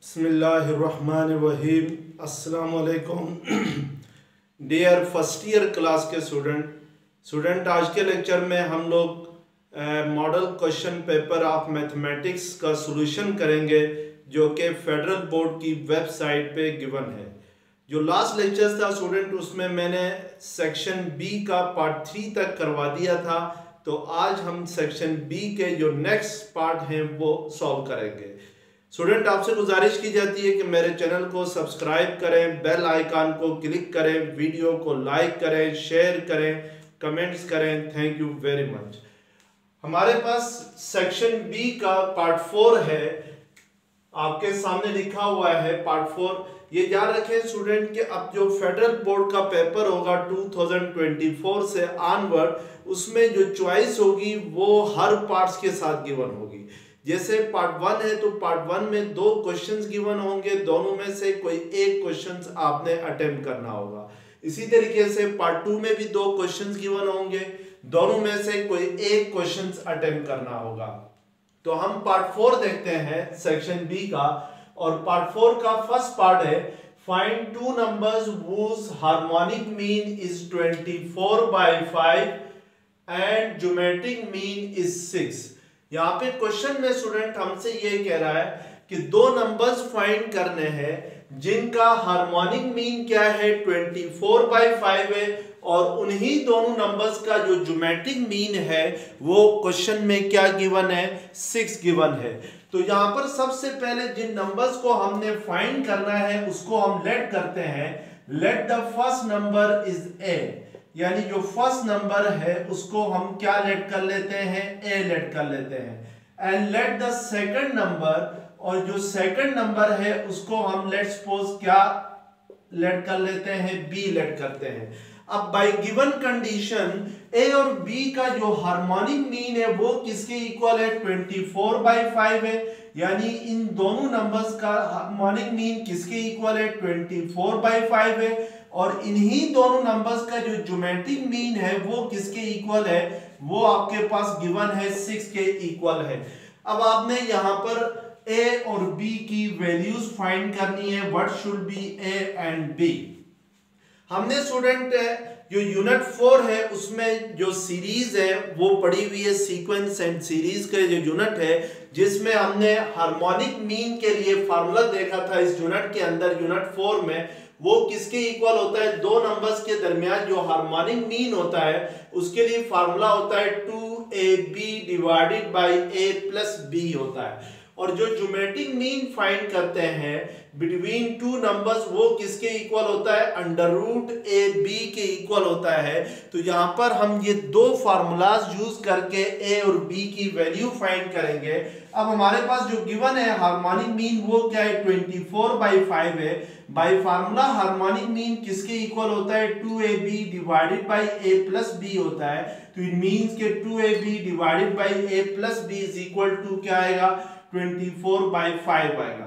बिस्मिल्लाहिर्रहमानिर्रहीम। अस्सलाम वालेकुम डियर फर्स्ट ईयर क्लास के स्टूडेंट आज के लेक्चर में हम लोग model question paper of mathematics का सॉल्यूशन करेंगे जो कि फेडरल बोर्ड की वेबसाइट पे गिवन है। जो लास्ट लेक्चर था स्टूडेंट उसमें मैंने सेक्शन बी का पार्ट 3 तक करवा दिया था, तो आज हम सेक्शन बी के जो नेक्स्ट पार्ट हैं वो सॉल्व करेंगे। स्टूडेंट आपसे गुजारिश की जाती है कि मेरे चैनल को सब्सक्राइब करें, बेल आइकन को क्लिक करें, वीडियो को लाइक करें, शेयर करें, कमेंट्स करें। Thank you very much. हमारे पास सेक्शन बी का पार्ट 4 है, आपके सामने लिखा हुआ है पार्ट 4। ये याद रखें स्टूडेंट कि अब जो फेडरल बोर्ड का पेपर होगा 2024 से ऑनवर्ड, उसमें जो चॉइस होगी वो हर पार्ट्स के साथ गिवन होगी। जैसे पार्ट 1 है तो पार्ट 1 में 2 क्वेश्चंस गिवन होंगे, दोनों में से कोई एक क्वेश्चंस आपने अटेम्प्ट करना होगा। इसी तरीके से पार्ट 2 में भी 2 क्वेश्चंस गिवन होंगे, दोनों में से कोई एक क्वेश्चंस अटेम्प्ट करना होगा। तो हम पार्ट 4 देखते हैं सेक्शन बी का, और पार्ट 4 का फर्स्ट पार्ट है find two numbers whose harmonic mean is 24/5 and geometric mean is 6। यहाँ पे क्वेश्चन में स्टूडेंट हमसे ये कह रहा है कि 2 नंबर्स फाइंड करने हैं जिनका हार्मोनिक मीन क्या है 24/5 है, और उन्हीं दोनों नंबर्स का जो ज्योमेट्रिक मीन है वो क्वेश्चन में क्या गिवन है, 6 गिवन है। तो यहाँ पर सबसे पहले जिन नंबर्स को हमने फाइंड करना है उसको हम लेट करते हैं। Let the first number is a, यानी जो फर्स्ट नंबर है उसको हम क्या लेट कर लेते हैं, ए लेट कर लेते हैं। And let the second number, और जो सेकंड नंबर है उसको हम लेट सपोज क्या लेट कर लेते हैं, बी लेट करते हैं। अब बाय गिवन कंडीशन ए और बी का जो हार्मोनिक मीन है वो किसके इक्वल है, 24/5 है। यानी इन दोनों नंबर्स का हार्मोनिक मीन किसके इक्वल है, 24/5 है, और इन्हीं दोनों नंबर्स का जो ज्योमेट्रिक मीन है वो किसके इक्वल है, वो आपके पास गिवन है 6 के इक्वल है। अब आपने यहां पर ए और बी की वैल्यूज फाइंड करनी है। What should be A and B. हमने स्टूडेंट जो यूनिट 4 है उसमें जो सीरीज है वो पढ़ी हुई है, सीक्वेंस एंड सीरीज का जो यूनिट है, जिसमें हमने हार्मोनिक मीन के लिए फार्मूला देखा था इस यूनिट के अंदर, यूनिट 4 में। वो किसके इक्वल होता है, 2 नंबर्स के दरमियान जो हार्मोनिक मीन होता है उसके लिए फार्मूला होता है 2ab divided by a plus b होता है। और जो ज्योमेट्रिक मीन फाइंड करते हैं बिटवीन 2 नंबर्स वो किसके इक्वल होता है, √ab के इक्वल होता है। तो यहाँ पर हम ये 2 फार्मूलाज यूज करके a और b की वैल्यू फाइंड करेंगे। अब हमारे पास जो गिवन है हार्मोनिक मीन वो क्या है, 24/5 है। बाय फार्मूला हार्मोनिक मीन किसके इक्वल होता है, 2ab divided by a plus b होता है। तो इट मींस के 2ab divided by a plus b is equal to क्या आएगा, 24/5 आएगा।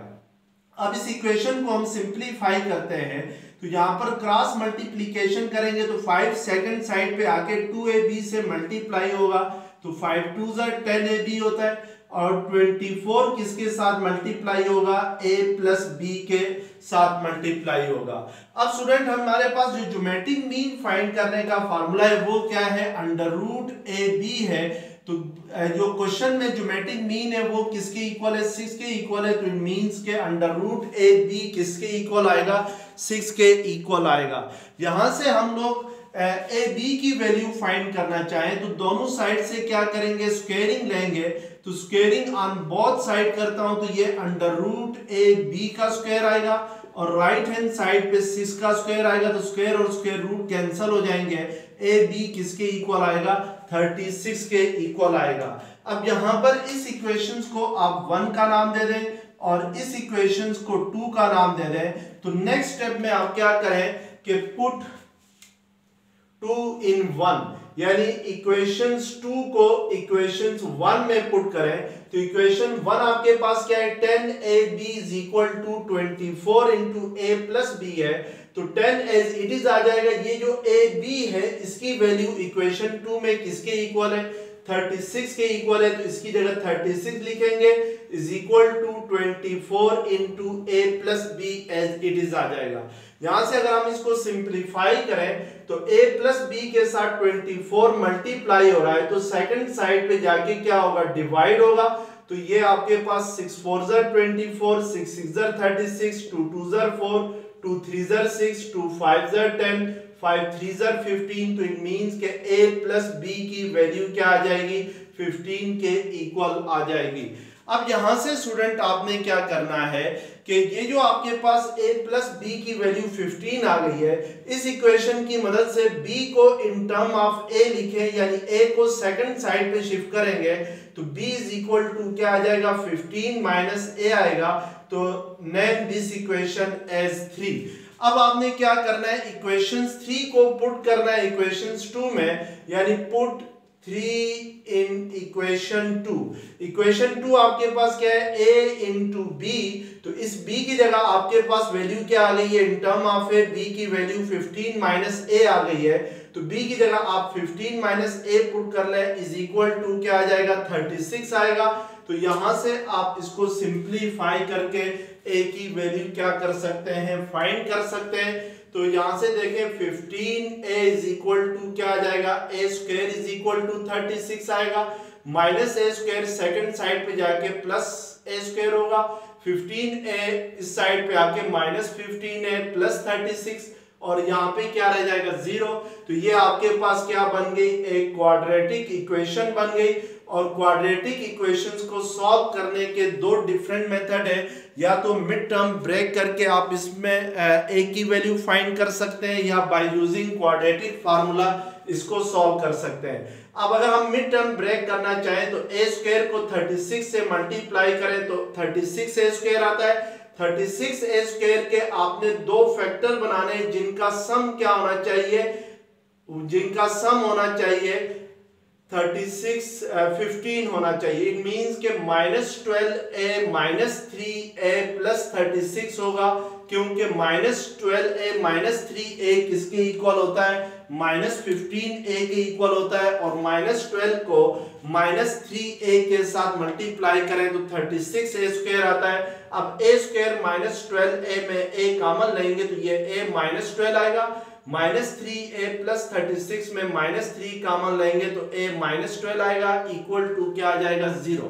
अब इस इक्वेशन को हम सिंपलीफाई करते हैं, तो यहां पर क्रॉस मल्टीप्लिकेशन करेंगे तो 5 सेकंड साइड पे आके 2ab से मल्टीप्लाई होगा, तो 5 2 10ab होता है, और 24 किसके साथ मल्टीप्लाई होगा, a प्लस b के साथ मल्टीप्लाई होगा। अब स्टूडेंट हमारे पास जो ज्योमेट्रिक मीन फाइंड करने का फार्मूला है वो क्या है, √ab है। तो जो क्वेश्चन में ज्योमेट्रिक मीन है वो किसके इक्वल है, 6 के इक्वल है। तो इट मींस के √ab किसके इक्वल आएगा, 6 के इक्वल आएगा। यहां से हम लोग ab की वैल्यू फाइंड करना चाहें तो दोनों साइड से क्या करेंगे, स्क्वायरिंग लेंगे। तो स्क्वायरिंग ऑन बोथ साइड करता हूं तो ये √ab का स्क्वायर आएगा, और राइट हैंड साइड पे 6 का स्क्वायर आएगा। तो स्क्वायर और स्क्वायर रूट कैंसिल हो जाएंगे, ab किसके इक्वल आएगा, 36 के इक्वल आएगा। अब यहां पर इस इक्वेशंस को आप 1 का नाम दे दें और इस इक्वेशंस को 2 का नाम दे दें। तो नेक्स्ट स्टेप में आप क्या करें कि पुट 2 in 1, यानी इक्वेशंस 2 को इक्वेशंस 1 में पुट करें। तो इक्वेशन 1 आपके पास क्या है, 10ab is equal to 24 into a plus b है। तो 10 एज इट इज आ जाएगा। ये जो ab है इसकी वैल्यू इक्वेशन 2 में किसके इक्वल है, 36 के इक्वल है, तो इसकी जगह 36 लिखेंगे is equal to 24 into a plus b as it is आ जाएगा। यहां से अगर हम इसको सिंप्लीफाई करें तो a प्लस बी के साथ 24 मल्टीप्लाई हो रहा है, तो सेकंड साइड पे जाके क्या होगा, डिवाइड होगा। तो ये आपके पास 6 4 24, 6 6 36, 2 2 4, 2 3 6, 2 5 10, 5 3 15। तो इट मींस के a प्लस b की वैल्यू क्या आ जाएगी, 15 के इक्वल आ जाएगी। अब यहां से स्टूडेंट आपने क्या करना है कि ये जो आपके पास a प्लस बी की वैल्यू 15 आ गई है, इस इक्वेशन की मदद से b को इन टर्म ऑफ a लिखें, यानी a को सेकंड साइड पे शिफ्ट करेंगे तो b इज इक्वल टू क्या आ जाएगा, 15 माइनस a आएगा। तो नेम दिस इक्वेशन एज 3। अब आपने क्या करना है, इक्वेशंस 3 को पुट करना है इक्वेशंस 2 में, यानी पुट 3 इन इक्वेशन 2। इक्वेशन 2 आपके पास क्या है, a इंटू बी, तो इस b की जगह आपके पास वैल्यू क्या आ गई है, in term of a b की वैल्यू 15 माइनस a आ गई है। तो b की जगह आप 15 माइनस a पुट कर ले इज इक्वल टू क्या आ जाएगा, 36 आएगा। तो यहां से आप इसको सिंप्लीफाई करके a की वैल्यू क्या कर सकते हैं, फाइंड कर सकते हैं। तो यहां से देखें 15a इज इक्वल टू क्या आ जाएगा, a square is equal to 36 आएगा, minus a square second side पे जाके प्लस a स्क्वायर होगा, 15a इस साइड पे आके माइनस 15a प्लस 36, और यहाँ पे क्या रह जाएगा, 0। तो ये आपके पास क्या बन गई, एक क्वाड्रेटिक इक्वेशन बन गई। और क्वाड्रेटिक इक्वेशंस को सॉल्व करने के दो डिफरेंट मेथड है, या तो मिड टर्म ब्रेक करके आप इसमें a की वैल्यू फाइंड कर सकते हैं, या बाय यूजिंग क्वाड्रेटिक फार्मूला इसको सॉल्व कर सकते हैं। अब अगर हम मिड टर्म ब्रेक करना चाहें तो a स्क्वायर को 36 से मल्टीप्लाई करें तो 36a स्क्वायर आता है। 36a स्क्वायर के आपने दो फैक्टर बनाने हैं जिनका सम क्या होना चाहिए, जिनका सम होना चाहिए 15 होना चाहिए। इट मींस के -12a माइनस 3a प्लस 36 होगा, क्योंकि -12a माइनस 3a किसके इक्वल होता है, -15a के इक्वल होता है। और -12 को -3a के साथ मल्टीप्लाई करें तो 36a स्क्वायर आता है। अब a स्क्वायर -12a में a कॉमन लेंगे तो ये a -12 आएगा, -3a प्लस 36 में -3 कॉमन लेंगे तो a -12 आएगा, इक्वल टू क्या आ जाएगा, 0।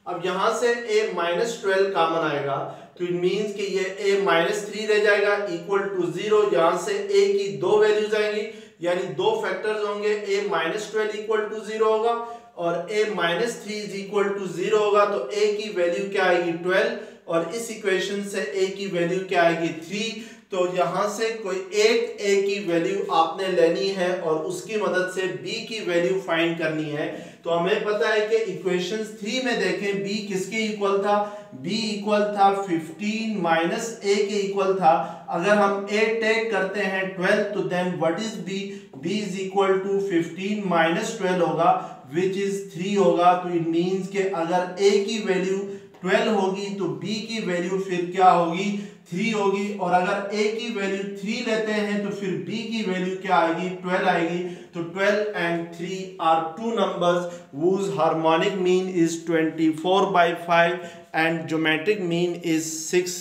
अब यहां से a -12 कॉमन आएगा तो इट मींस कि ये a -3 रह जाएगा, इक्वल टू 0। यहां से a की दो वैल्यूज आएंगी, यानी दो फैक्टर्स होंगे, a -12 इक्वल टू 0 होगा और a -3 इज इक्वल टू 0 होगा। तो a की वैल्यू क्या आएगी, 12, और इस इक्वेशन से a की वैल्यू क्या आएगी, 3। तो यहां से कोई एक a की वैल्यू आपने लेनी है और उसकी मदद से b की वैल्यू फाइंड करनी है। तो हमें पता है कि इक्वेशंस 3 में देखें b किसके इक्वल था, b इक्वल था 15 माइनस a के इक्वल था। अगर हम a टेक करते हैं 12 तो then what is b, b is equal to 15 minus 12 होगा विच इज 3 होगा। तो इट मींस के अगर a की वैल्यू 12 होगी तो b की वैल्यू फिर क्या होगी, 3 होगी। और अगर a की वैल्यू 3 लेते हैं तो फिर b की वैल्यू क्या आएगी, 12 आएगी। तो 12 and 3 are two numbers whose harmonic mean is 24/5 and geometric mean is 6।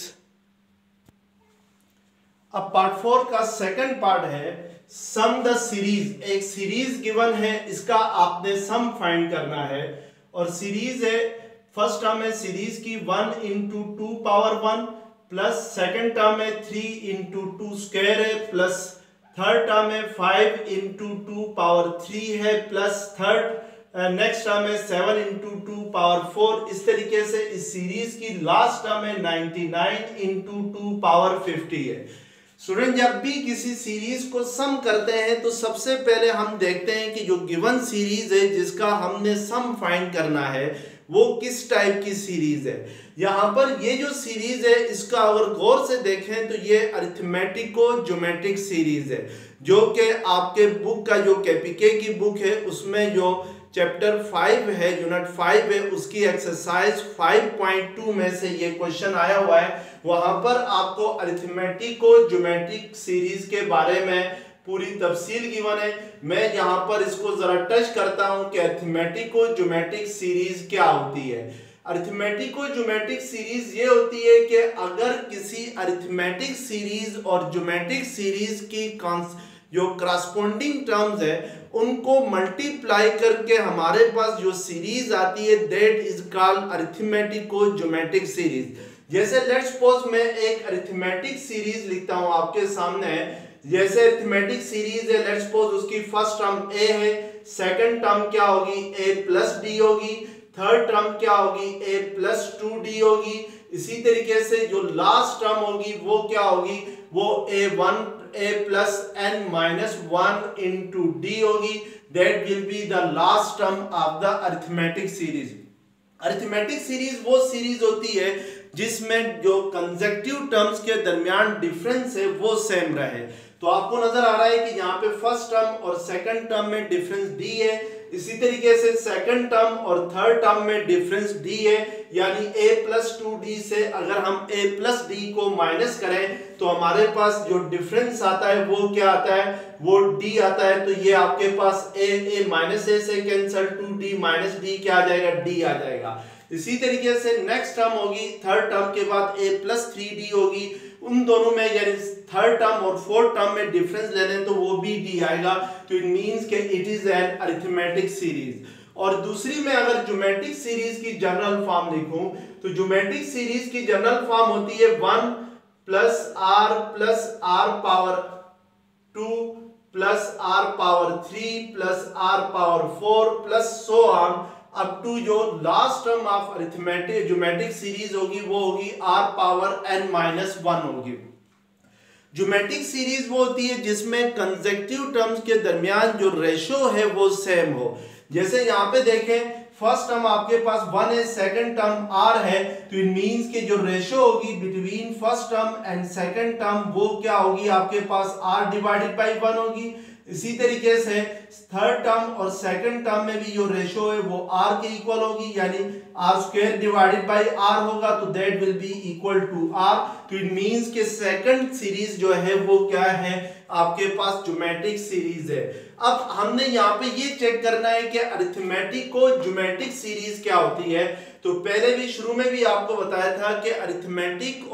अब पार्ट 4 का सेकंड पार्ट है सम द सीरीज। एक सीरीज गिवन है, इसका आपने सम फाइंड करना है। और सीरीज है, फर्स्ट टर्म है सीरीज की 1 into 2 power 1 plus second term है 3 into 2 स्क्वायर है, प्लस थर्ड टर्म है 5 into 2 power 3 है, प्लस थर्ड नेक्स्ट टर्म है 7 into 2 power 4। इस तरीके से इस सीरीज की लास्ट टर्म है 99 into 2 power 50 है। स्टूडेंट जब भी किसी सीरीज को सम करते हैं तो सबसे पहले हम देखते हैं कि जो गिवन सीरीज है जिसका हमने सम फाइंड करना है वो किस टाइप की सीरीज है। यहाँ पर ये जो सीरीज है इसका अगर गौर से देखें तो ये अरिथमेटिको ज्योमेट्रिक सीरीज है, जो कि आपके बुक का जो केपीके की बुक है उसमें जो चैप्टर 5 है, यूनिट 5 है, उसकी एक्सरसाइज 5.2 में से ये क्वेश्चन आया हुआ है। वहां पर आपको अरिथमेटिको ज्योमेट्रिक सीरीज के बारे में पूरी तफसील गिवन है। मैं यहाँ पर इसको जरा टच करता हूँ कि अरिथमेटिको ज्योमेट्रिक सीरीज क्या होती है। अरिथमेटिको ज्योमेट्रिक सीरीज ये होती है कि अगर किसी अरिथमेटिक सीरीज और ज्योमेट्रिक सीरीज की जो करस्पॉन्डिंग टर्म्स है उनको मल्टीप्लाई करके हमारे पास जो सीरीज आती है that is called arithmetico geometric series. जैसे लेट्स सपोज मैं एक अरिथमेटिक सीरीज लिखता हूं आपके सामने। जैसे अरिथमेटिक सीरीज है, लेट्स सपोज उसकी फर्स्ट टर्म a है, सेकंड टर्म क्या होगी a प्लस डी होगी, थर्ड टर्म क्या होगी a प्लस 2d होगी। इसी तरीके से जो लास्ट टर्म होगी वो क्या होगी, वो a plus n minus 1 into d होगी। That will be the last term of the arithmetic series. Arithmetic series वो सीरीज होती है जिसमें जो कंसेक्यूटिव टर्म्स के दरमियान डिफरेंस है वो सेम रहे। तो आपको नजर आ रहा है कि यहाँ पे फर्स्ट टर्म और सेकंड टर्म में डिफरेंस d है, इसी तरीके से सेकंड टर्म और थर्ड टर्म में डिफरेंस d है, यानी a प्लस 2d से अगर हम a प्लस d को माइनस करें तो हमारे पास जो डिफरेंस आता है वो क्या आता है, वो d आता है। तो ये आपके पास a माइनस a से कैंसिल, 2d माइनस d क्या आ जाएगा, d आ जाएगा। इसी तरीके से नेक्स्ट टर्म होगी थर्ड टर्म के बाद a प्लस 3d होगी। उन दोनों में यानी थर्ड टर्म और फोर्थ टर्म में डिफरेंस ले लें तो वो भी d आएगा। तो इट मींस के it is an arithmetic series. और दूसरी में अगर ज्योमेट्रिक सीरीज की जनरल फॉर्म लिखूं तो ज्योमेट्रिक सीरीज की जनरल फॉर्म होती है 1 plus r power 2 plus r power 3 plus r power 4 plus so on up to जो last term of arithmetic geometric series होगी वो होगी r पावर n माइनस 1 होगी। ज्योमेट्रिक सीरीज वो होती है जिसमें कंसेक्यूटिव टर्म्स के दरमियान जो रेशो है वो सेम हो। जैसे यहाँ पे देखें फर्स्ट टर्म आपके पास 1 है, सेकंड टर्म r है, तो इट मींस कि जो रेशो होगी between first term and second term वो क्या होगी, आपके पास r डिवाइडेड बाई 1 होगी। इसी तरीके से थर्ड टर्म और सेकंड टर्म में भी जो रेशो है वो r के इक्वल होगी, यानी r square divided by r होगा, तो that will be equal to r। तो इट मींस कि सेकंड सीरीज जो है वो क्या है, आपके पास ज्योमेट्रिक सीरीज है। अब हमने यहाँ पे ये चेक करना है कि अरिथमेटिक को ज्योमेट्रिक सीरीज क्या होती है। तो पहले भी शुरू में भी आपको बताया था कि अरिथमेटिक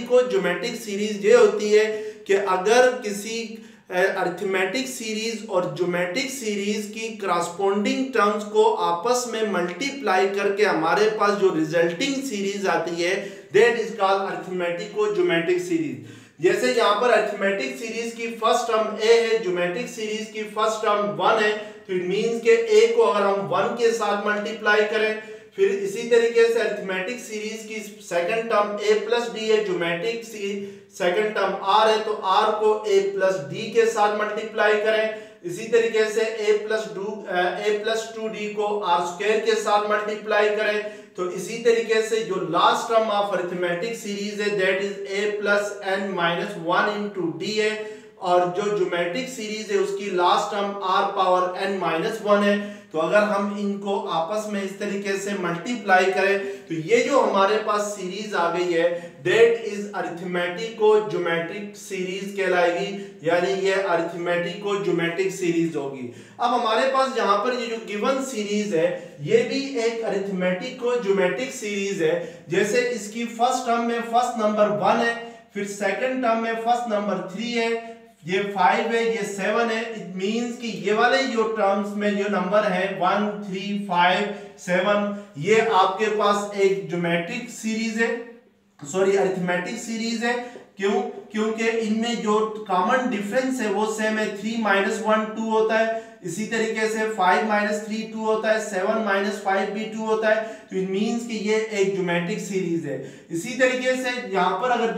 को ज्योमेट्रिक सीरीज ये होती है कि अगर किसी अरिथमेटिक सीरीज और ज्योमेट्रिक सीरीज की करस्पॉन्डिंग टर्म्स को आपस में मल्टीप्लाई करके हमारे पास जो रिजल्टिंग सीरीज आती है दैट इज कॉल्ड अरिथमेटिक को ज्योमेट्रिक सीरीज। जैसे यहाँ पर अरिथमेटिक सीरीज की फर्स्ट टर्म a है, ज्योमेट्रिक सीरीज की फर्स्ट टर्म 1 है, तो इट मींस के a को अगर हम 1 के साथ मल्टीप्लाई करें, फिर इसी तरीके से अरिथमेटिक सीरीज की second term a plus D है, ज्योमेट्रिक सेकंड टर्म r है, तो r को a प्लस डी के साथ मल्टीप्लाई करें। इसी तरीके से a प्लस 2d को r स्क्वायर के साथ मल्टीप्लाई करें। तो इसी तरीके से जो last term of arithmetic series है that is a plus n minus 1 into d है, और जो ज्योमेट्रिक सीरीज है उसकी last term r power n minus 1 है। तो अगर हम इनको आपस में इस तरीके से मल्टीप्लाई करें तो ये जो हमारे पास सीरीज आ गई है दैट इज अरिथमेटिको ज्योमेट्रिक सीरीज कहलाएगी, यानी ये अरिथमेटिको ज्योमेट्रिक सीरीज होगी। अब हमारे पास यहाँ पर ये जो गिवन सीरीज है ये भी एक अरिथमेटिको ज्योमेट्रिक सीरीज है। जैसे इसकी फर्स्ट टर्म में फर्स्ट नंबर 1 है, फिर सेकंड टर्म में फर्स्ट नंबर 3 है, ये 5 है, ये 7 है। इट मींस कि ये वाले जो टर्म्स में जो नंबर है 1 3 5 7 ये आपके पास एक ज्योमेट्रिक सीरीज है, सॉरी अरिथमेटिक सीरीज है। क्यों? क्योंकि इनमें जो कॉमन डिफरेंस है वो सेम है। 3 माइनस 1 2 होता है, इसी तरीके से 5 माइनस 3 2 होता है, 7 माइनस 5 भी 2 होता है। तो इट मींस कि ये एक ज्योमेट्रिक सीरीज है। इसी तरीके से यहाँ पर अगर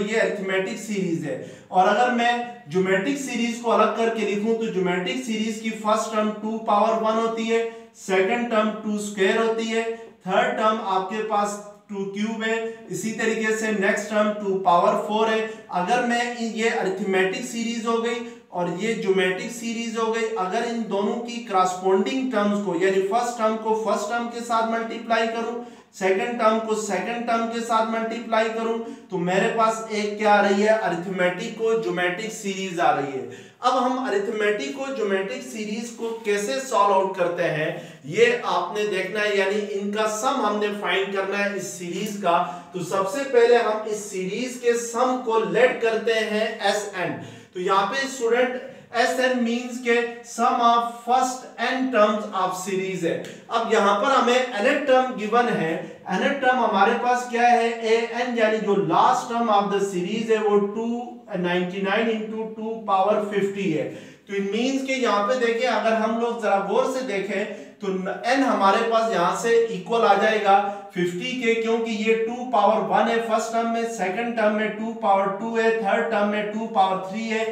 ये अरिथमेटिक सीरीज है, और अगर मैं ज्योमेट्रिक सीरीज को अलग करके लिखूं तो ज्योमेट्रिक सीरीज की फर्स्ट टर्म 2 पावर 1 होती है, सेकंड टर्म 2 स्क्वायर होती है, थर्ड टर्म आपके पास 2 क्यूब है, इसी तरीके से नेक्स्ट टर्म 2 पावर 4 है। अगर मैं ये अरिथमेटिक सीरीज हो गई और ये ज्योमेट्रिक सीरीज हो गई। अगर इन दोनों की करस्पॉन्डिंग टर्म्स को यानी फर्स्ट टर्म को फर्स्ट टर्म के साथ मल्टीप्लाई करूं, सेकंड टर्म को सेकंड टर्म के साथ मल्टीप्लाई करूं, तो मेरे पास एक क्या आ रही है, अरिथमेटिक को ज्योमेट्रिक सीरीज आ रही है। अब हम अरिथमेटिक को ज्योमेट्रिक सीरीज को कैसे सॉल्व आउट करते हैं ये आपने देखना है, यानी इनका सम हमने फाइंड करना है इस सीरीज का। तो सबसे पहले हम इस सीरीज के सम को लेट करते हैं Sn। तो यहाँ पे स्टूडेंट Sn मींस के sum of first n terms of series है। अब यहाँ पर हमें nth टर्म गिवन है, nth टर्म हमारे पास क्या है, an, यानी जो last term of the series है वो 299 इंटू 2 पावर 50 है। तो इट मींस के यहाँ पे देखें, अगर हम लोग जरा गौर से देखें तो n हमारे पास यहाँ से इक्वल आ जाएगा 50 के, क्योंकि ये 2 पावर 1 है फर्स्ट टर्म में, सेकंड टर्म में 2 पावर 2 है, थर्ड टर्म में 2 पावर 3 है,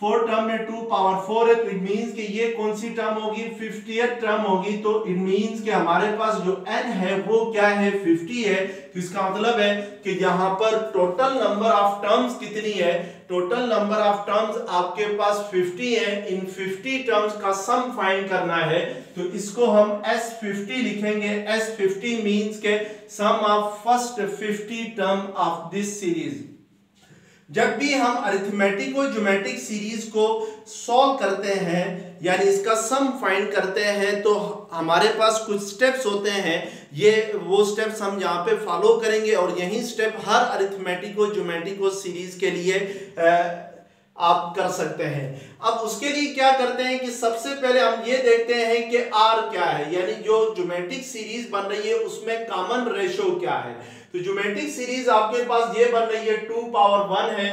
फोर्थ टर्म में 2 पावर 4 है। तो इट मींस कि ये कौन सी टर्म होगी, 50th टर्म होगी। तो इट मींस कि हमारे पास जो n है वो क्या है, 50 है। तो इसका मतलब है कि यहाँ पर टोटल नंबर ऑफ टर्म्स कितनी है, टोटल नंबर ऑफ टर्म्स आपके पास 50 है। इन 50 टर्म्स का सम फाइंड करना है, तो इसको हम S50 लिखेंगे। S50 मींस के sum of first 50 term of this series. जब भी हम अरिथमेटिक और ज्योमेट्रिक सीरीज को सॉल्व करते हैं यानी इसका सम फाइंड करते हैं, तो हमारे पास कुछ स्टेप्स होते हैं, ये वो स्टेप्स हम यहाँ पे फॉलो करेंगे और यही स्टेप हर अरिथमेटिक और ज्योमेट्रिक और सीरीज के लिए आप कर सकते हैं। अब उसके लिए क्या करते हैं कि सबसे पहले हम ये देखते हैं कि R क्या है, यानी जो ज्योमेट्रिक सीरीज बन रही है उसमें कॉमन रेशो क्या है। तो ज्योमेट्रिक सीरीज आपके पास ये बन रही है 2 पावर 1 है,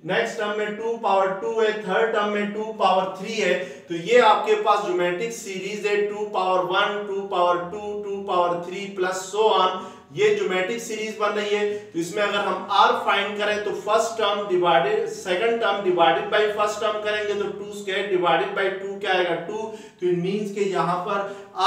नेक्स्ट टर्म में 2 पावर 2 है, थर्ड टर्म में 2 पावर 3 है। तो ये आपके पास ज्योमेट्रिक सीरीज है 2 power 1, 2 power 2, 2 power 3 plus so on, ये ज्योमेट्रिक सीरीज बन रही है। तो इसमें अगर हम R फाइंड करें तो first term divided second term divided by first term करेंगे तो 2 स्क्वायर डिवाइडेड बाय 2 क्या आएगा, 2। तो इट मींस कि यहाँ पर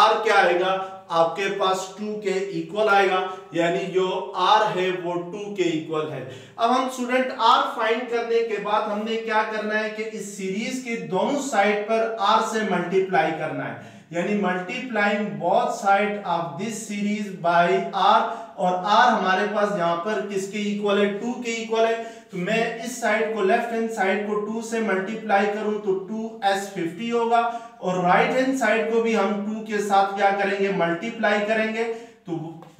R क्या आएगा, आपके पास 2 के इक्वल आएगा, यानी जो R है वो 2 के इक्वल है। अब हम स्टूडेंट R फाइंड करने के बाद हमने क्या करना है कि इस सीरीज के दोनों साइड पर R से मल्टीप्लाई करना है, यानी multiplying both side of this series by R। और R हमारे पास यहाँ पर किसके इक्वल है, 2 के इक्वल है। तो मैं इस साइड को लेफ्ट हैंड साइड को 2 से मल्टीप्लाई करूं तो 2s50 होगा, और राइट हैंड साइड को भी हम 2 के साथ क्या करेंगे, मल्टीप्लाई करेंगे। तो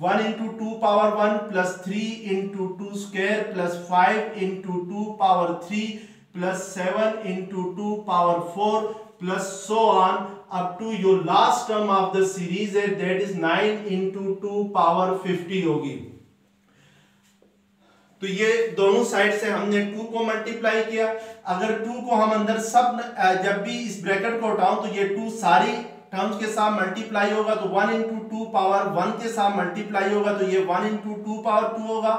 1 into 2 power 1 plus 3 into 2 square plus 5 into 2 power 3 plus 7 into 2 power 4 plus so on up to your last term of the series है, दैट इज 9 इंटू 2 पावर 50 होगी। तो ये दोनों साइड से हमने 2 को मल्टीप्लाई किया। अगर 2 को हम अंदर सब जब भी इस ब्रैकेट को उठाऊं तो ये 2 सारी टर्म्स के साथ मल्टीप्लाई होगा, तो 1 इंटू 2 पावर 1 के साथ मल्टीप्लाई होगा तो ये 1 इंटू 2 पावर 2 होगा।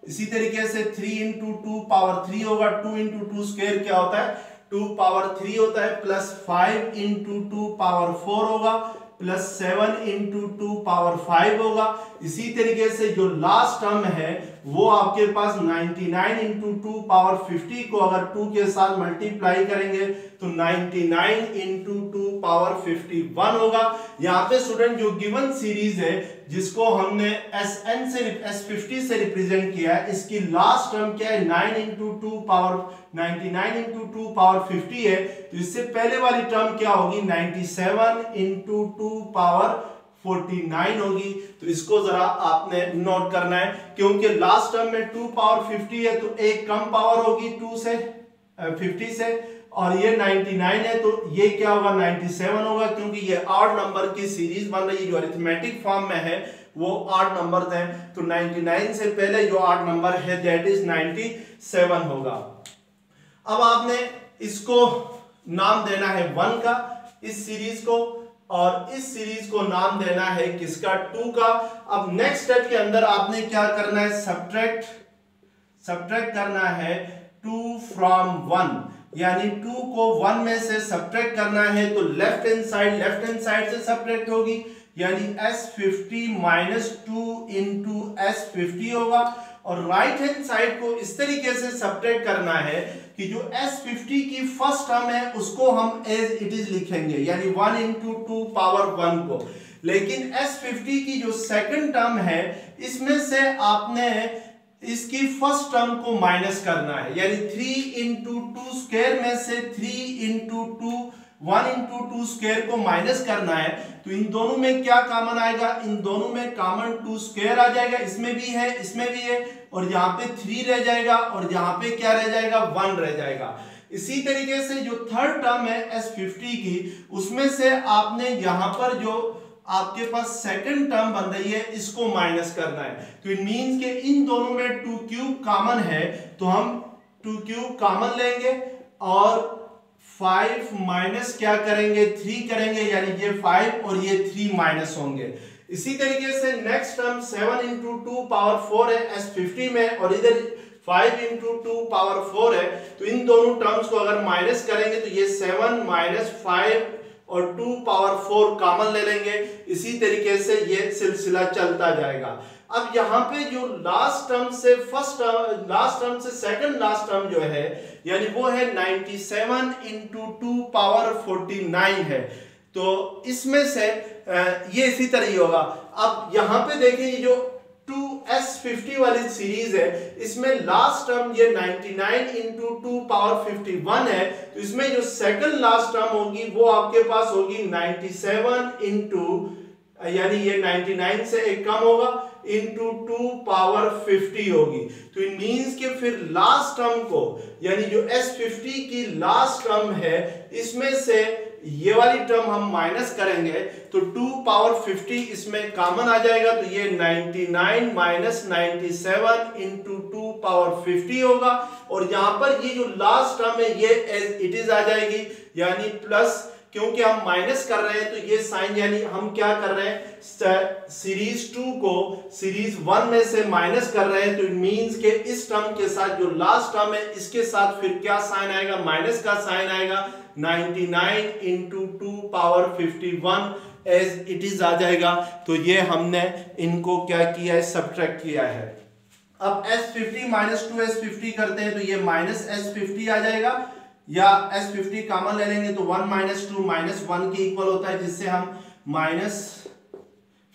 इसी तरीके से 3 इंटू 2 पावर 3 होगा, 2 इंटू 2 स्क्वायर क्या होता है, 2 पावर 3 होता है, प्लस 5 इंटू 2 पावर 4 होगा, प्लस 7 इंटू 2 पावर 5 होगा। इसी तरीके से जो लास्ट टर्म है वो आपके पास 99 इंटू 2 पावर 50 को अगर 2 के साथ मल्टीप्लाई करेंगे तो 99 इंटू 2 पावर 51 होगा। यहाँ पे स्टूडेंट जो गिवन सीरीज है जिसको हमने S50 से रिप्रेजेंट किया है, इसकी लास्ट टर्म क्या है, 9 इंटू 2 पावर 99 इंटू 2 पावर 50 है। तो इससे पहले वाली टर्म क्या होगी, 97 इंटू 2 पावर 49 होगी। तो इसको जरा आपने नोट करना है, क्योंकि लास्ट टर्म में 2 पावर 50 है तो एक कम पावर होगी 2 से 50 से, और ये 99 है तो ये क्या होगा, 97 होगा, क्योंकि ये ऑड नंबर की सीरीज बन रही है। जो अरिथमेटिक फॉर्म में है वो ऑड नंबर हैं, तो 99 से पहले जो ऑड नंबर है दैट इज 97 होगा। अब आपने इसको नाम देना है 1 का, इस सीरीज को, और इस सीरीज को नाम देना है किसका, 2 का। अब नेक्स्ट स्टेप के अंदर आपने क्या करना है, सब्ट्रैक्ट करना है 2 फ्रॉम 1, यानी 2 को 1 में से सब्ट्रैक्ट करना है तो लेफ्ट हैंड साइड से सब्ट्रैक्ट होगी, यानी S50 माइनस 2 इंटू S50 होगा। और राइट हैंड साइड को इस तरीके से सब्ट्रैक्ट करना है कि जो S50 की फर्स्ट टर्म है उसको हम एज इट इज लिखेंगे, यानी 1 into 2 power 1 को। लेकिन S50 की जो सेकंड टर्म है इसमें से आपने इसकी फर्स्ट टर्म को माइनस करना है, यानी 3 into 2 स्क्वायर में से 3 into 2 1 into 2 स्क्वायर को माइनस करना है। तो इन दोनों में क्या कॉमन आएगा, इन दोनों में कॉमन 2 स्क्वायर आ जाएगा, इसमें भी है इसमें भी है, और यहाँ पे 3 रह जाएगा और यहाँ पे क्या रह जाएगा, 1 रह जाएगा। इसी तरीके से जो थर्ड टर्म है S50 की, उसमें से आपने यहाँ पर जो आपके पास सेकंड टर्म बन रही है इसको माइनस करना है। तो इट मींस कि इन दोनों में 2 क्यूब कॉमन है, तो हम 2 क्यूब कॉमन लेंगे और 5 माइनस क्या करेंगे, 3 करेंगे, यानी ये 5 और ये 3 माइनस होंगे। इसी तरीके से नेक्स्ट टर्म 7 into 2 power 4 है S50 में, और इधर 5 into 2 power 4 है। तो इन दोनों टर्म्स को अगर माइनस करेंगे तो ये 7 minus 5 और 2 power 4 कॉमन ले लेंगे। इसी तरीके से ये सिलसिला चलता जाएगा। अब यहाँ पे जो लास्ट टर्म से लास्ट टर्म से सेकंड लास्ट टर्म जो है, यानी वो है 97 into 2 power 49 है। तो इसमें से ये इसी तरह ही होगा। अब यहाँ पे देखें जो 2S50 वाली सीरीज है, इसमें लास्ट टर्म ये 99 into 2 power 51 है। तो इसमें जो सेकंड लास्ट टर्म होगी वो आपके पास होगी 97 into, यानी ये 99 से एक कम होगा, into 2 power 50 होगी। तो इट मींस कि फिर लास्ट टर्म को, यानी जो S50 की लास्ट टर्म है, इसमें से ये वाली टर्म हम माइनस करेंगे तो 2 power 50 इसमें कॉमन आ जाएगा। तो ये 99 minus 97 into 2 power 50 होगा, और यहां पर ये जो लास्ट टर्म है ये एज इट इज आ जाएगी, यानी प्लस, क्योंकि हम माइनस कर रहे हैं तो ये साइन, यानी हम क्या कर रहे हैं, सीरीज 2 को सीरीज 1 में से माइनस कर रहे हैं। तो इट मींस के इस टर्म के साथ जो लास्ट टर्म है इसके साथ फिर क्या साइन आएगा, माइनस का साइन आएगा। 99 into 2 power 51 as it is आ जाएगा। तो ये हमने इनको क्या किया है, सब्ट्रैक्ट किया है। अब S50 minus 2S50 करते हैं तो ये माइनस S50 आ जाएगा, या S50 कॉमन ले लेंगे तो 1 minus 2 minus 1 के इक्वल होता है, जिससे हम माइनस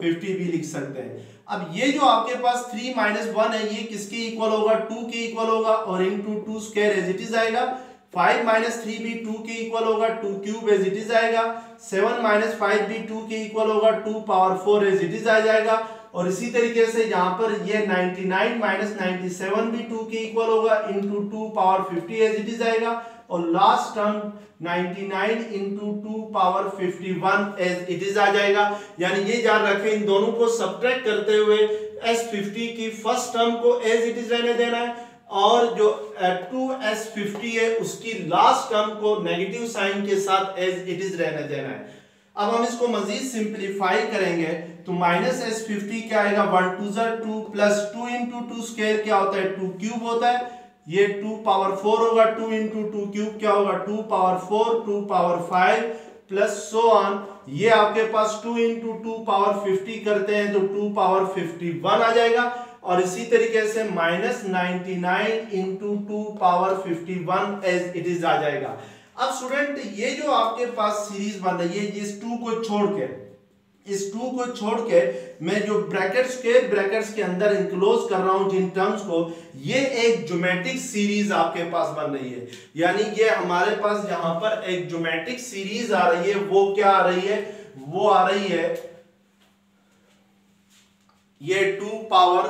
50 भी लिख सकते हैं। अब ये जो आपके पास 3 minus 1 है, ये किसके इक्वल होगा, 2 के इक्वल होगा, और into 2 square as it is आएगा। 5 minus 3 भी 2 के इक्वल होगा, 2 क्यूब एज इट इज आएगा। 7 minus 5 भी 2 के इक्वल होगा, 2 power 4 एज इट इज आ जाएगा। और इसी तरीके से यहाँ पर ये 99 minus 97 भी 2 के इक्वल होगा, into 2 power 50 as it is आएगा। और last term 99 into 2 power 51 as it is आ जाएगा। यानी ये याद रखें, इन दोनों को सब्ट्रैक्ट करते हुए S50 की फर्स्ट टर्म को एज इट इज रहने देना है, और जो 2S50 है उसकी लास्ट टर्म को नेगेटिव साइन के साथ एज इट इज रहने देना है। अब हम इसको मजीद सिंप्लीफाई करेंगे तो माइनस S50 क्या आएगा, 1 2 2 प्लस 2 into 2 स्क्वायर क्या होता है, 2 क्यूब होता है, ये 2 power 4 होगा, 2 into 2 क्यूब क्या होगा, 2 power 4, 2 power 5 plus so on. ये आपके पास 2 into 2 power 50 करते हैं तो 2 power 51 आ जाएगा। और इसी तरीके से minus 99 into 2 power 51 as it is आ जाएगा। अब स्टूडेंट ये जो आपके पास सीरीज बन रही है, इस 2 को छोड़ के मैं जो ब्रैकेट्स के अंदर इंक्लोज कर रहा हूं जिन टर्म्स को, ये एक ज्योमेट्रिक सीरीज आपके पास बन रही है। यानी ये हमारे पास यहाँ पर एक ज्योमेट्रिक सीरीज आ रही है। वो क्या आ रही है, वो आ रही है ये 2 power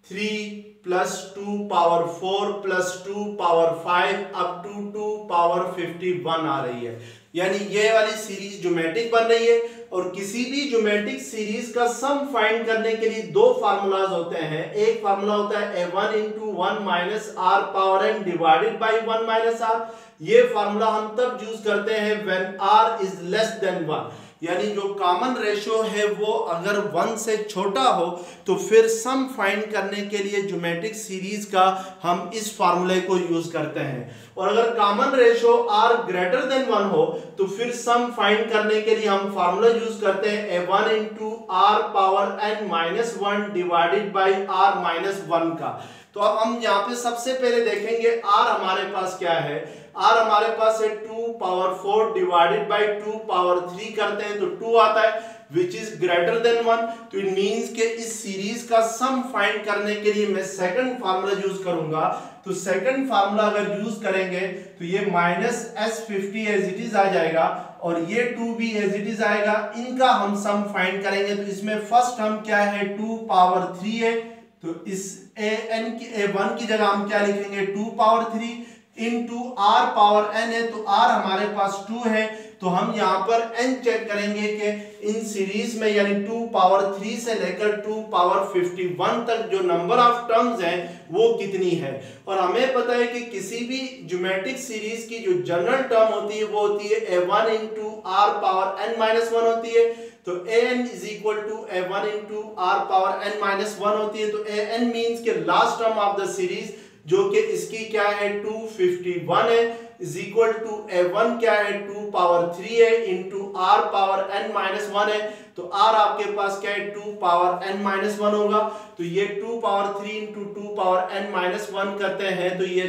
3 plus 2 power 4 plus 2 power 5 up to 2 power 51 आ रही है। यानी ये वाली सीरीज ज्योमेट्रिक बन रही है। और किसी भी ज्योमेट्रिक सीरीज का सम फाइंड करने के लिए 2 फार्मूलाज होते हैं। एक फार्मूला होता है a1 into 1 minus r power n divided by 1 minus r। ये फार्मूला हम तब यूज करते हैं when r is less than 1, यानी जो कॉमन रेशियो है वो अगर 1 से छोटा हो तो फिर सम फाइंड करने के लिए ज्योमेट्रिक सीरीज का हम इस फार्मूले को यूज करते हैं। और अगर common ratio r greater than 1 हो तो फिर सम फाइंड करने के लिए हम फार्मूला यूज करते हैं a1 into r power n minus 1 divided by r minus 1 का। तो अब हम यहाँ पे सबसे पहले देखेंगे r हमारे पास क्या है। r हमारे पास है 2 पावर 4 डिवाइडेड बाई 2 पावर 3 करते हैं तो 2 आता है विच इज ग्रेटर देन 1। तो इट मींस के इस सीरीज का सम फाइंड करने के लिए मैं सेकंड फार्मूला यूज करूंगा। तो सेकंड फार्मूला अगर यूज करेंगे तो ये minus s50 as it is आ जाएगा और ये 2 भी एज इट इज आएगा। इनका हम सम फाइंड करेंगे तो इसमें फर्स्ट हम क्या है 2 पावर 3 है, तो इस a1 की जगह हम क्या लिखेंगे 2 power 3 into r power n है, तो r हमारे पास 2 है। तो हम यहाँ पर n चेक करेंगे कि इन सीरीज में यानी 2 पावर 3 से लेकर 2 पावर 51 तक जो नंबर ऑफ टर्म्स हैं वो कितनी है। और हमें पता है कि किसी भी ज्योमेट्रिक सीरीज की जो जनरल टर्म होती है वो होती है a1 into r power n minus 1 होती है। तो an is equal to a1 into r power n minus 1 होती है। तो an मीन्स के last term of the series जो कि इसकी क्या है 251 है इज इक्वल टू a1 क्या है 2 पावर 3 है into r power n minus 1 है। तो r आपके पास क्या है 2 पावर n माइनस 1 होगा। तो ये 2 power 3 into 2 power n minus 1 करते हैं तो ये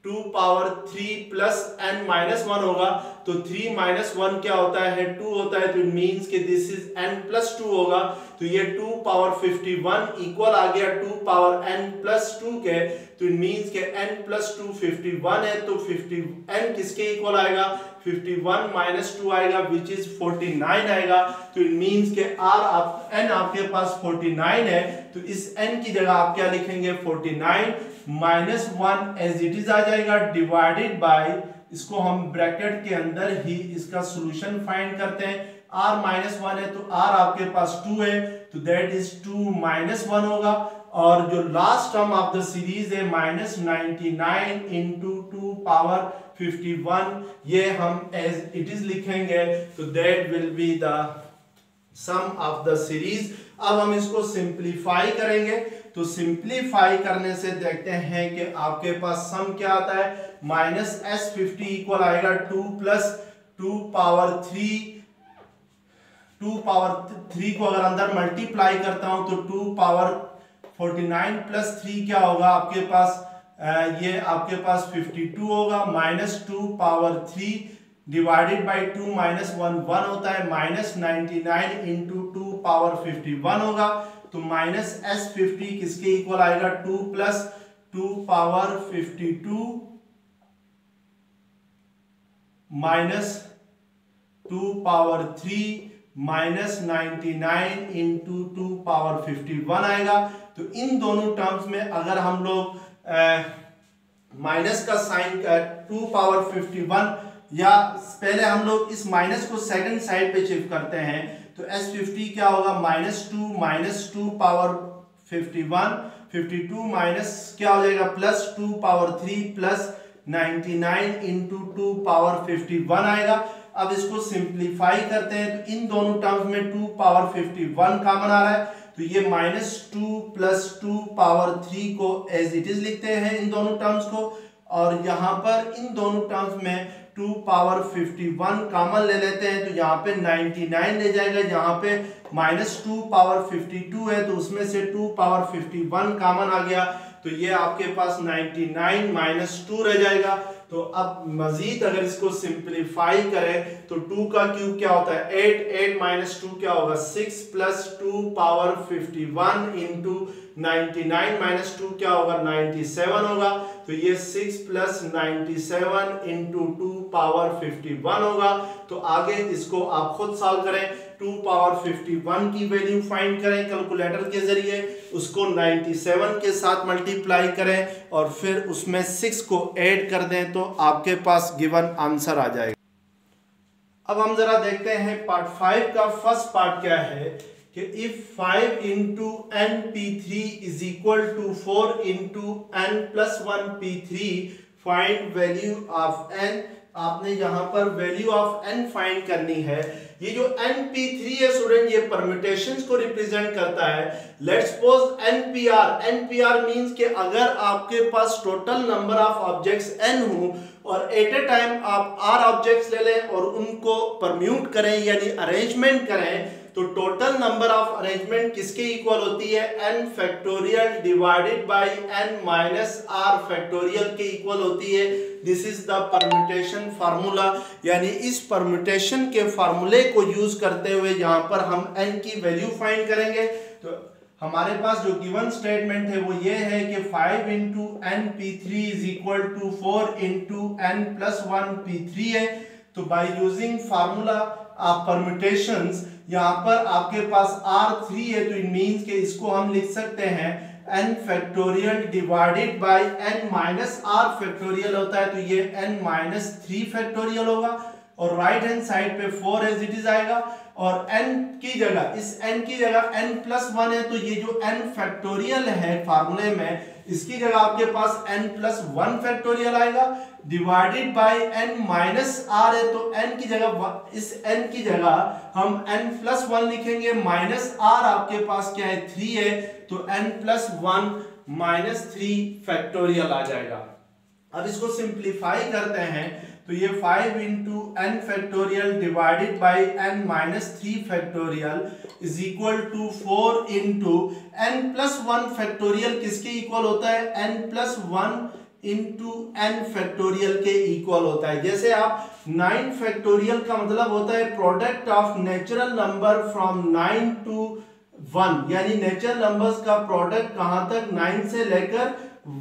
2 पावर 3 प्लस n माइनस 1 होगा। तो 3 माइनस 1 क्या होता है 2 होता है। तो इट मींस कि दिस इज n प्लस 2 होगा। तो ये 2 पावर 51 इक्वल आ गया 2 पावर n प्लस 2 के। तो इट मींस के n प्लस 2 51 है। तो 50 n किसके इक्वल आएगा 51 माइनस 2 आएगा विच इज 49 आएगा। तो इट मींस के n आपके पास 49 है। तो इस n की जगह आप क्या लिखेंगे 49 माइनस 1 एज इट इज आ जाएगा डिवाइडेड बाय, इसको हम ब्रैकेट के अंदर ही इसका सॉल्यूशन फाइंड करते हैं। r माइनस 1 है तो r आपके पास 2 है तो दैट इज 2 माइनस 1 होगा। और जो last term of the series है माइनस 99 इंटू 2 पावर 51 ये हम एज इट इज लिखेंगे। तो that will be the sum of the series. अब हम इसको सिंप्लीफाई करेंगे। तो सिंप्लीफाई करने से देखते हैं कि आपके पास सम क्या आता है माइनस s50 इक्वल आएगा 2 प्लस 2 पावर 3 को अगर अंदर मल्टीप्लाई करता हूं तो 2 पावर 49 प्लस 3 क्या होगा आपके पास ये आपके पास 52 होगा minus 2 power 3 divided by 2 minus 1 होता है माइनस 99 इंटू 2 पावर 51 होगा। तो माइनस s50 किसके इक्वल आएगा 2 plus 2 power 52 minus 2 power 3 minus 99 into 2 power 51 आएगा। तो इन दोनों टर्म्स में अगर हम लोग माइनस का साइन 2 पावर 51 या पहले हम लोग इस माइनस को सेकंड साइड पे शिफ्ट करते हैं तो s50 क्या होगा माइनस 2 पावर 52 माइनस क्या हो जाएगा plus 2 power 3 plus 99 into 2 power 51 आएगा। अब इसको सिंप्लीफाई करते हैं तो इन दोनों टर्म्स में 2 पावर 51 कॉमन आ रहा है तो ये माइनस 2 प्लस 2 पावर 3 को एज इट इज लिखते हैं इन दोनों टर्म्स को। और यहाँ पर इन दोनों टर्म्स में 2 पावर 51 कॉमन ले लेते हैं तो यहाँ पे 99 ले जाएगा। यहाँ पे माइनस 2 पावर 52 है तो उसमें से 2 पावर 51 कॉमन आ गया तो ये आपके पास 99 माइनस 2 रह जाएगा। तो अब मजीद अगर इसको सिंप्लीफाई करें तो 2 का क्यूब क्या होता है 8 माइनस 2 क्या होगा 6 प्लस 2 पावर 51 इंटू 99 माइनस 2 क्या होगा 97 होगा। तो ये 6 प्लस 97 इंटू 2 पावर 51 होगा। तो आगे इसको आप खुद सॉल्व करें 2 पावर 51 की वैल्यू फाइंड करें कैलकुलेटर के जरिए, उसको 97 के साथ मल्टीप्लाई करें और फिर उसमें 6 को ऐड कर दें तो आपके पास गिवन आंसर आ जाएगा। अब हम जरा देखते हैं पार्ट 5 का फर्स्ट पार्ट क्या है कि if 5 into n P3 is equal to 4 into n plus 1 P3 find value of n, आपने यहाँ पर वैल्यू ऑफ n फाइंड करनी है। ये जो np3 है स्टूडेंट, ये परम्यूटेशंस को रिप्रेजेंट करता है। लेट्स सपोज npr मींस कि अगर आपके पास total number of objects n हो और एट ए टाइम आप r ऑब्जेक्ट्स ले लें और उनको परम्यूट करें यानी अरेंजमेंट करें, तो टोटल नंबर ऑफ अरेंजमेंट किसके इक्वल होती है? n factorial divided by n minus r factorial के इक्वल होती है। This is the permutation formula, यानी इस परम्यूटेशन के फार्मूले को यूज करते हुए यहाँ पर हम n की वैल्यू फाइंड करेंगे। तो हमारे पास जो गिवन स्टेटमेंट है वो ये है कि 5 into n P three is equal to 4 into n plus 1 p3 है। तो by using formula of permutations यहाँ पर आपके पास r3 है, तो इट मींस कि इसको हम लिख सकते हैं n factorial divided by n minus r factorial होता है, तो ये n माइनस 3 फैक्टोरियल होगा और राइट हैंड साइड पे 4 एज इट इज आएगा और n की जगह, इस n की जगह n प्लस 1 है, तो ये जो n फैक्टोरियल है फार्मूले में, इसकी जगह आपके पास n प्लस 1 फैक्टोरियल आएगा divided by n minus r है, तो n की जगह, इस n की जगह हम n प्लस 1 लिखेंगे, माइनस r आपके पास क्या है 3 है, तो n प्लस 1 माइनस 3 फैक्टोरियल आ जाएगा। अब इसको सिंप्लीफाई करते हैं तो ये 5 into n factorial divided by n minus 3 factorial is equal to 4 into n plus 1 factorial किसके इक्वल होता है? n plus 1 into n factorial के इक्वल होता है। जैसे आप 9 फैक्टोरियल का मतलब होता है product of natural number from 9 to 1, यानी नेचुरल नंबर्स का प्रोडक्ट कहां तक? 9 से लेकर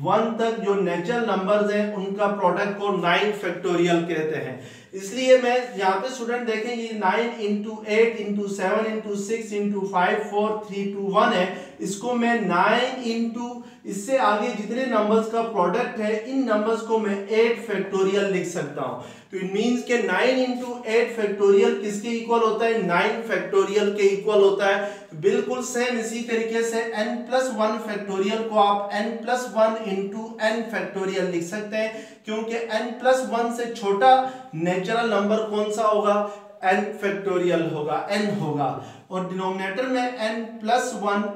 1 तक जो नेचुरल नंबर्स हैं उनका प्रोडक्ट को 9 फैक्टोरियल कहते हैं। इसलिए मैं यहाँ पे स्टूडेंट देखें ये 9 इंटू 8 इंटू 7 इंटू 6 इंटू 5 4 3 2 1 है, इसको मैं 9 इंटू इससे आगे जितने नंबर्स का प्रोडक्ट है इन नंबर्स को मैं 8 फैक्टोरियल लिख सकता हूँ। तो इट मींस के 9 इंटू 8 फैक्टोरियल किसके इक्वल होता है? 9 फैक्टोरियल के इक्वल होता है। बिल्कुल सेम इसी तरीके से n प्लस 1 फैक्टोरियल को आप n plus 1 into n factorial लिख सकते हैं, क्योंकि n प्लस 1 से छोटा नेचुरल नंबर कौन सा होगा? n फैक्टोरियल होगा, n होगा। और डिनोमिनेटर में n प्लस 1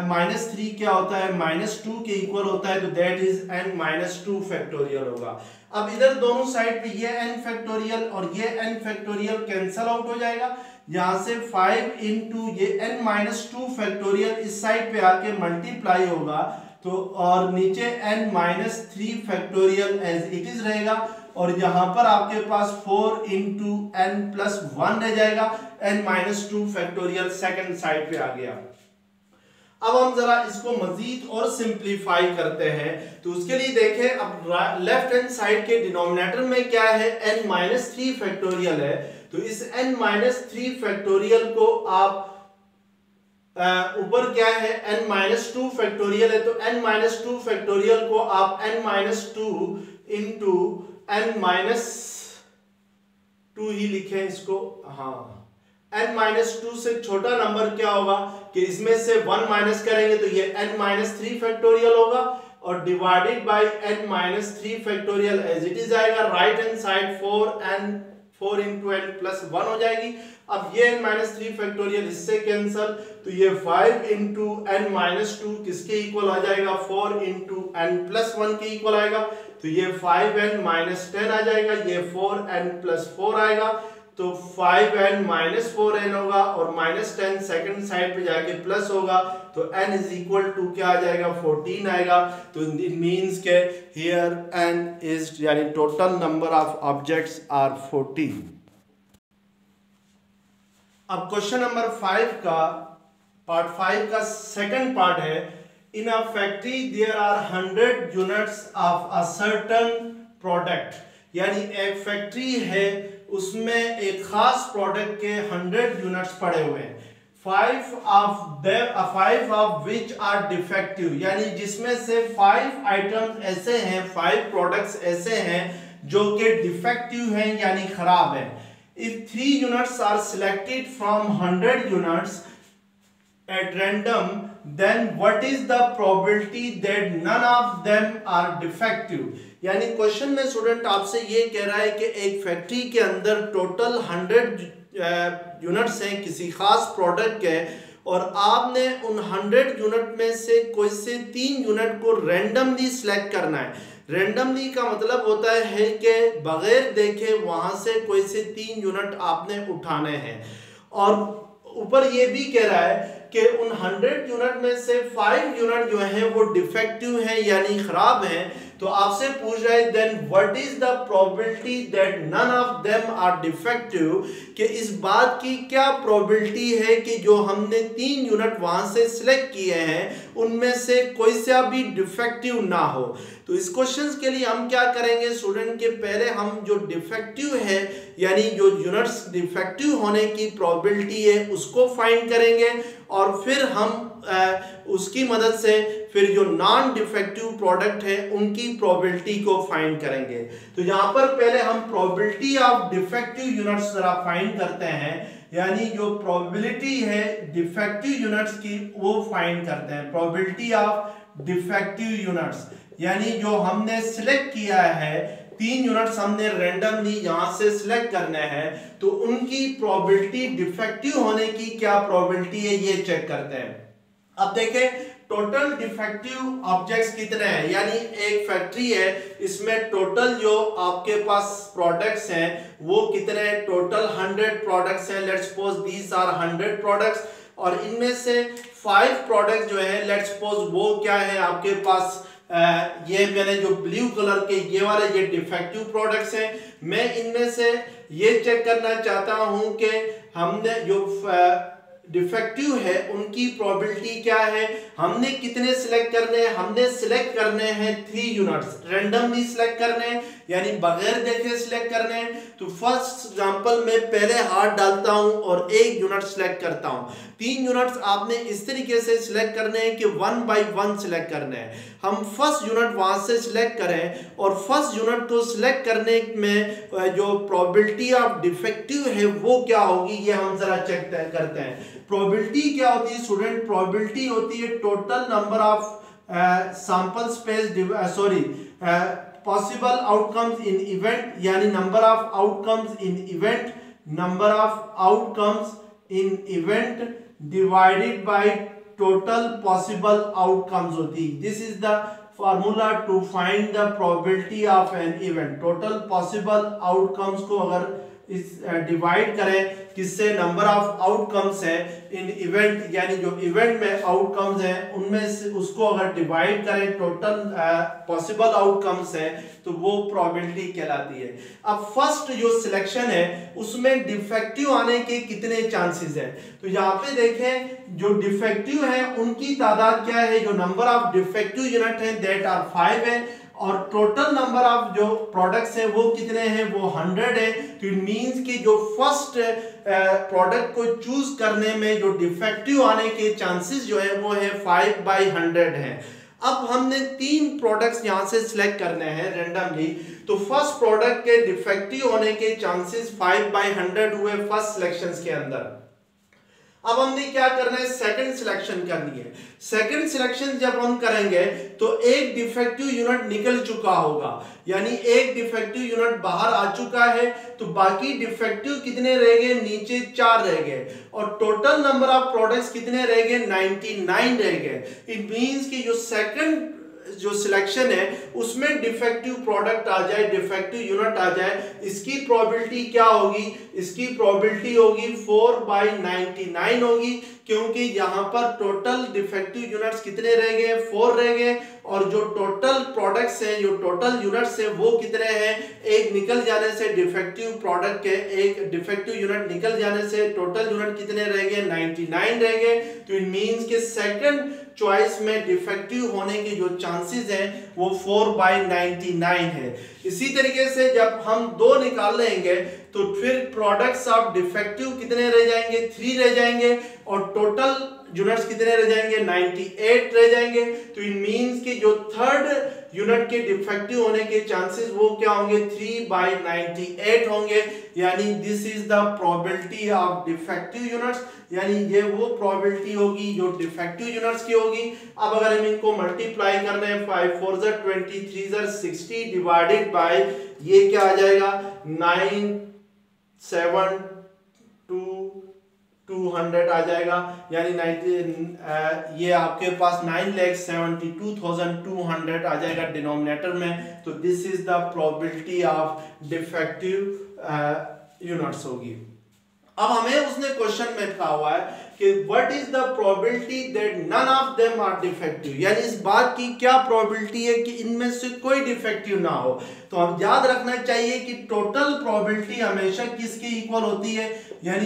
माइनस 3 क्या होता है? माइनस 2 के इक्वल होता है, तो that is n minus 2 factorial होगा। अब इधर दोनों साइड पे ये n फैक्टोरियल और ये n फैक्टोरियल कैंसल आउट हो जाएगा। यहाँ से 5 इंटू ये n माइनस 2 फैक्टोरियल इस साइड पे आके मल्टीप्लाई होगा, तो और नीचे n minus 3 factorial as it is रहेगा और यहाँ पर आपके पास 4 इंटू n प्लस 1 रह जाएगा, n minus 2 factorial second side पे आ गया। अब हम जरा इसको मजीद और सिंप्लीफाई करते हैं, तो उसके लिए देखें अब लेफ्ट हैंड साइड के डिनोमिनेटर में क्या है? n माइनस 3 फैक्टोरियल है, तो इस n माइनस 3 फैक्टोरियल को आप ऊपर क्या है? n माइनस 2 फैक्टोरियल है, तो n माइनस 2 फैक्टोरियल को आप n minus 2 into n minus 2 ही लिखें इसको। हाँ, n माइनस 2 से छोटा नंबर क्या होगा कि इसमें से 1 माइनस करेंगे तो ये n माइनस 3 फैक्टोरियल होगा और divided by n minus 3 factorial as it is आएगा। Right hand side 4 into n plus 1 हो जाएगी। अब ये n माइनस 3 फैक्टोरियल इससे कैंसल, तो ये 5 इंटू n माइनस 2 किसके इक्वल आ जाएगा? 4 इंटू n प्लस 1 के इक्वल आएगा, तो ये 5n माइनस 10 आ जाएगा, ये 4n प्लस 4 आएगा, तो 5n माइनस 4n होगा और माइनस 10 सेकंड साइड पे जाके प्लस होगा, तो n इज इक्वल टू क्या आ जाएगा? 14 आएगा। तो इट मींस के हियर n इज यानी total number of objects are 14। अब क्वेश्चन नंबर 5 का पार्ट 5 का सेकंड पार्ट है, in a factory there are 100 units of a certain product, यानी एक फैक्ट्री है उसमें एक खास प्रोडक्ट के 100 यूनिट्स पड़े हुए हैं, 5 ऑफ विच आर डिफेक्टिव, यानी जिसमें से 5 आइटम्स ऐसे हैं, 5 प्रोडक्ट्स ऐसे हैं जो कि डिफेक्टिव हैं यानी खराब हैं। If 3 units are selected from 100 units at random, then what is the probability that none of them are defective? यानी क्वेश्चन में स्टूडेंट आपसे ये कह रहा है कि एक फैक्ट्री के अंदर टोटल 100 यूनिट्स हैं किसी खास प्रोडक्ट के, और आपने उन 100 यूनिट में से कोई से 3 यूनिट को रैंडमली सिलेक्ट करना है। रैंडमली का मतलब होता है कि बगैर देखे वहां से कोई से 3 यूनिट आपने उठाने हैं, और ऊपर ये भी कह रहा है कि उन 100 यूनिट में से 5 यूनिट जो हैं वो डिफेक्टिव हैं यानी खराब हैं। तो आपसे पूछ रहा है then what is the probability that none of them are defective, कि इस बात की क्या प्रोबेबिलिटी है कि जो हमने 3 यूनिट वहां से सिलेक्ट किए हैं उनमें से कोई सा भी डिफेक्टिव ना हो। तो इस क्वेश्चन के लिए हम क्या करेंगे स्टूडेंट के पहले हम जो डिफेक्टिव है यानी जो यूनिट्स डिफेक्टिव होने की प्रोबेबिलिटी है उसको फाइंड करेंगे, और फिर हम उसकी मदद से फिर जो नॉन डिफेक्टिव प्रोडक्ट है उनकी प्रोबेबिलिटी को फाइंड करेंगे। तो यहाँ पर पहले हम प्रोबेबिलिटी ऑफ डिफेक्टिव यूनिट्स जरा फाइंड करते हैं, यानी जो प्रोबेबिलिटी है डिफेक्टिव यूनिट्स की वो फाइंड करते हैं। प्रोबेबिलिटी ऑफ डिफेक्टिव यूनिट्स यानी जो हमने सिलेक्ट किया है 3 यूनिट्स हमने रैंडमली यहां से सिलेक्ट करने हैं, तो उनकी प्रोबेबिलिटी डिफेक्टिव होने की क्या प्रोबेबिलिटी है ये चेक करते हैं। अब देखें टोटल डिफेक्टिव ऑब्जेक्ट्स कितने हैं, यानी एक फैक्ट्री है इसमें टोटल जो आपके पास प्रोडक्ट्स हैं वो कितने हैं, टोटल 100 प्रोडक्ट्स हैं। Let's suppose these are 100 products, और इनमें से 5 प्रोडक्ट्स जो है लेट्स सपोज वो क्या है आपके पास ये मैंने जो ब्लू कलर के ये वाले ये डिफेक्टिव प्रोडक्ट्स हैं। मैं इनमें से ये चेक करना चाहता हूं कि हमने जो डिफेक्टिव है उनकी प्रोबेबिलिटी क्या है, हमने कितने सिलेक्ट करने हैं, हमने सिलेक्ट करने हैं 3 यूनिट्स, रैंडमली सिलेक्ट करने हैं यानी बगैर देखे सिलेक्ट करने हैं। तो फर्स्ट एग्जांपल में पहले हाथ डालता हूं और 1 यूनिट सिलेक्ट करता हूं। 3 यूनिट्स आपने इस तरीके से सिलेक्ट करने हैं कि 1 बाय 1 सिलेक्ट करने हैं। हम फर्स्ट यूनिट वहां से सिलेक्ट करें, और फर्स्ट यूनिट को सिलेक्ट करने में जो प्रोबेबिलिटी ऑफ डिफेक्टिव है वो क्या होगी ये हम जरा चेक करते हैं। प्रोबेबिलिटी क्या होती है स्टूडेंट, प्रोबेबिलिटी होती है total number of sample space possible outcomes in event, यानी number of outcomes in event, number of outcomes in event divided by total possible outcomes होती है। This is the formula to find the probability of an event. Total possible outcomes को अगर इस divide करें किससे, number of outcomes है इन event, यानी जो इवेंट में आउटकम्स हैं उनमें से उसको अगर डिवाइड करें टोटल पॉसिबल आउटकम्स है तो वो प्रोबेबिलिटी कहलाती है। अब फर्स्ट जो सिलेक्शन है उसमें डिफेक्टिव आने के कितने चांसेस हैं, तो यहाँ पे देखें जो डिफेक्टिव है उनकी तादाद क्या है, जो नंबर ऑफ डिफेक्टिव यूनिट है दैट आर 5 है, और टोटल नंबर ऑफ जो प्रोडक्ट्स हैं वो कितने हैं, वो 100 है। तो इट मींस कि जो फर्स्ट प्रोडक्ट को चूज करने में जो डिफेक्टिव आने के चांसेस जो है वो है 5 बाय 100 है। अब हमने 3 प्रोडक्ट्स यहां से सिलेक्ट करने हैं रैंडमली, तो फर्स्ट प्रोडक्ट के डिफेक्टिव होने के चांसेस 5 बाय 100 हुए फर्स्ट सिलेक्शंस के अंदर। अब हमने क्या करना है, सेकंड सिलेक्शन करनी है। सेकंड सिलेक्शन जब हम करेंगे तो एक डिफेक्टिव यूनिट निकल चुका होगा, यानी एक डिफेक्टिव यूनिट बाहर आ चुका है, तो बाकी डिफेक्टिव कितने रह गए, नीचे 4 रह गए, और टोटल नंबर ऑफ प्रोडक्ट्स कितने रह गए, 99 रह गए। इट मींस कि जो सेकंड जो सिलेक्शन है उसमें डिफेक्टिव प्रोडक्ट आ जाए, डिफेक्टिव यूनिट आ जाए, इसकी प्रोबेबिलिटी क्या होगी, इसकी प्रोबेबिलिटी होगी 4 बाय 99 होगी, क्योंकि यहाँ पर टोटल डिफेक्टिव यूनिट्स कितने रह गए, 4 रह गए, और जो टोटल प्रोडक्ट्स हैं, जो टोटल यूनिट्स हैं वो कितने हैं, एक निकल जाने से डिफेक्टिव प्रोडक्ट के एक डिफेक्टिव यूनिट निकल जाने से टोटल यूनिट कितने रह गए, 99 रह गए। तो इट मींस कि सेकंड चॉइस में डिफेक्टिव होने के जो चांसेस हैं वो 4 बाय 99 है। इसी तरीके से जब हम 2 निकाल लेंगे तो फिर प्रोडक्ट्स ऑफ डिफेक्टिव कितने रह जाएंगे, 3 रह जाएंगे, और टोटल यूनिट्स कितने रह जाएंगे, 98 रह जाएंगे। तो इट मींस कि जो थर्ड यूनिट के डिफेक्टिव होने के चांसेस वो क्या होंगे, 3 बाय 98 होंगे, यानी this is the probability of defective units. यानी ये वो प्रोबेबिलिटी होगी जो डिफेक्टिव यूनिट्स की होगी। अब अगर हम इनको मल्टीप्लाई करने हैं 5 4 ज़ा 20 3 ज़ा 60 डिवाइडेड बाय ये क्या आ जाएगा 9 7 2 200 आ जाएगा, यानी 90 ये आपके पास 9,72,200 आ जाएगा डिनोमिनेटर में। तो this is the probability of defective units होगी। अब हमें उसने क्वेश्चन में कहा हुआ है कि what is the probability that none of them are defective, यानी इस बात की क्या प्रोबेबिलिटी है कि इनमें से कोई डिफेक्टिव ना हो। तो हम याद रखना चाहिए कि टोटल प्रोबेबिलिटी हमेशा किसके इक्वल होती है, यानी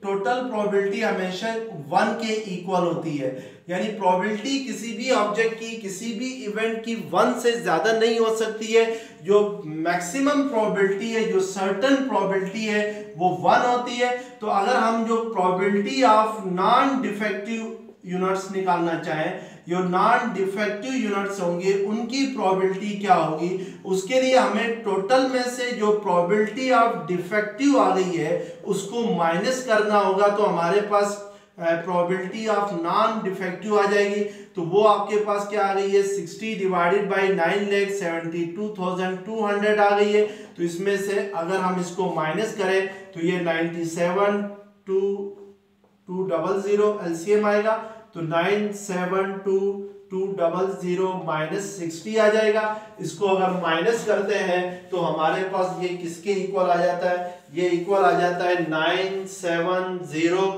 टोटल प्रोबेबिलिटी हमेशा 1 के इक्वल होती है। यानी प्रोबेबिलिटी किसी भी ऑब्जेक्ट की, किसी भी इवेंट की 1 से ज्यादा नहीं हो सकती है। जो मैक्सिमम प्रोबेबिलिटी है, जो सर्टेन प्रोबेबिलिटी है वो 1 होती है। तो अगर हम जो probability of non defective units निकालना चाहें, जो नॉन डिफेक्टिव यूनिट्स होंगे उनकी प्रोबेबिलिटी क्या होगी, उसके लिए हमें टोटल में से जो प्रोबेबिलिटी ऑफ डिफेक्टिव आ गई है उसको माइनस करना होगा। तो हमारे पास प्रोबेबिलिटी ऑफ नॉन डिफेक्टिव आ जाएगी। तो वो आपके पास क्या आ गई है 60 डिवाइडेड बाई 9,72,200 आ गई है। तो इसमें से अगर हम इसको माइनस करें तो ये 97,200 एलसीएम आएगा। तो 97,200 माइनस 60 आ जाएगा। इसको अगर माइनस करते हैं तो हमारे पास ये किसके इक्वल आ जाता है, ये इक्वल आ जाता है 970,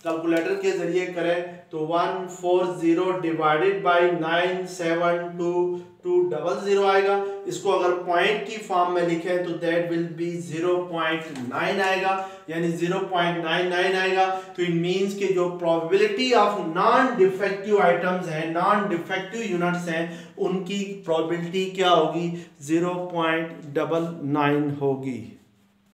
कैलकुलेटर के जरिए करें तो 140 डिवाइडेड बाई 972,200 आएगा। इसको अगर पॉइंट की फॉर्म में लिखें तो दैट विल बी 0.9 आएगा, यानी 0.99 आएगा। तो इट मींस कि जो probability of non defective items हैं, नॉन डिफेक्टिव यूनिट्स हैं, उनकी प्रोबेबिलिटी क्या होगी 0.99 होगी।